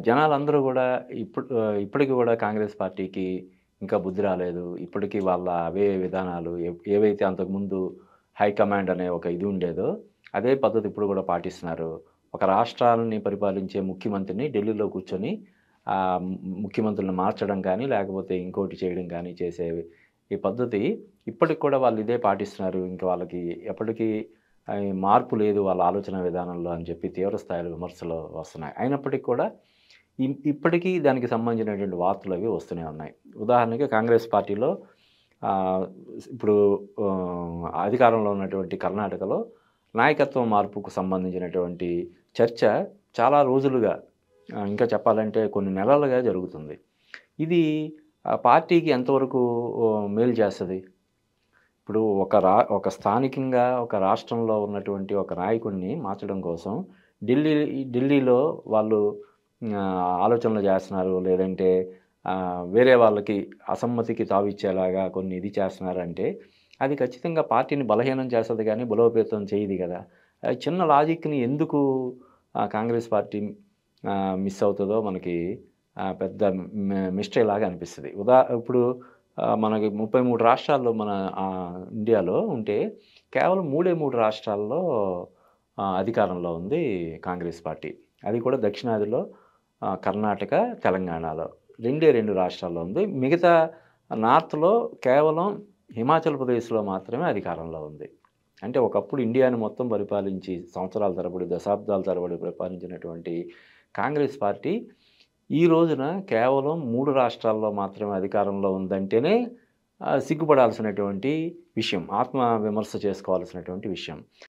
జనాలందరూ గూడా ఇప్పటికి గూడా కాంగ్రెస్ పార్టీకి ఇంకా బుద్ధి రాలేదు. ఇప్పటికి వాళ్ళ అవే విధానాలు ఏవైతే అంతకుముందు హైకమాండ్ అనే ఒక ఇది ఉండేదో, అదే పద్ధతి ఇప్పుడు గూడా పాటిస్తున్నారు. ఒక రాష్ట్రాలని పరిపాలించే ముఖ్యమంత్రిని ఢిల్లీలో కూర్చొని ఆహ్, ము ముఖ్యమంత్రులను మార్చడం కానీ, లేకపోతే ఇంకోటి చేయడం కానీ చేసేవి. ఈ పద్ధతి ఇప్పటికి కూడా వాళ్ళు ఇదే పాటిస్తున్నారు. ఇంక వాళ్ళకి ఎప్పటికీ మార్పు లేదు వాళ్ళ ఆలోచన విధానంలో అని చెప్పి తీవ్ర స్థాయిలో విమర్శలు వస్తున్నాయి. అయినప్పటికి కూడా ఇప్పటికీ దానికి సంబంధించినటువంటి వార్తలవి వస్తూనే ఉన్నాయి. ఉదాహరణకి కాంగ్రెస్ పార్టీలో ఆహ్, ఇప్పుడు అధికారంలో ఉన్నటువంటి కర్ణాటకలో నాయకత్వ మార్పుకు సంబంధించినటువంటి చర్చ చాలా రోజులుగా ఇంకా చెప్పాలంటే కొన్ని నెలలుగా జరుగుతుంది. ఇది ఆ పార్టీకి ఎంతవరకు మేలు చేస్తది? ఇప్పుడు ఒక స్థానికంగా ఒక రాష్ట్రంలో ఉన్నటువంటి ఒక నాయకుడిని మార్చడం కోసం ఢిల్లీ ఢిల్లీలో వాళ్ళు ఆలోచనలు చేస్తున్నారు. లేదంటే వేరే వాళ్ళకి అసమ్మతికి తావిచ్చేలాగా కొన్ని ఇది చేస్తున్నారంటే, అది ఖచ్చితంగా పార్టీని బలహీనం చేస్తది గానీ, బలోపేతం చేయదు గదా! చిన్న లాజిక్‌ని ఎందుకు కాంగ్రెస్ పార్టీ మిస్ అవుతదో మనకి పెద్ద మిస్టరీ లాగా అనిపిస్తది. ఇప్పుడు మనకి 33 రాష్ట్రాల్లో మన ఇండియాలో ఉంటే కేవలం 3 రాష్ట్రాల్లో అధికారంలో ఉంది కాంగ్రెస్ పార్టీ. అది కూడా దక్షిణాదిలో కర్ణాటక, తెలంగాణలో. 2 రాష్ట్రాల్లో ఉంది. మిగతా నార్త్‌లో కేవలం హిమాచల్ ప్రదేశ్‌లో మాత్రమే అధికారంలో ఉంది. అంటే ఒకప్పుడు ఇండియాని మొత్తం పరిపాలించి సంవత్సరాల తరబడి, దశాబ్దాల తరబడి పరిపాలించినటువంటి కాంగ్రెస్ పార్టీ ఈ రోజున కేవలం 3 రాష్ట్రాల్లో మాత్రమే అధికారంలో ఉందంటేనే సిగ్గుపడాల్సినటువంటి విషయం. ఆత్మ విమర్శ చేసుకోవాల్సినటువంటి విషయం.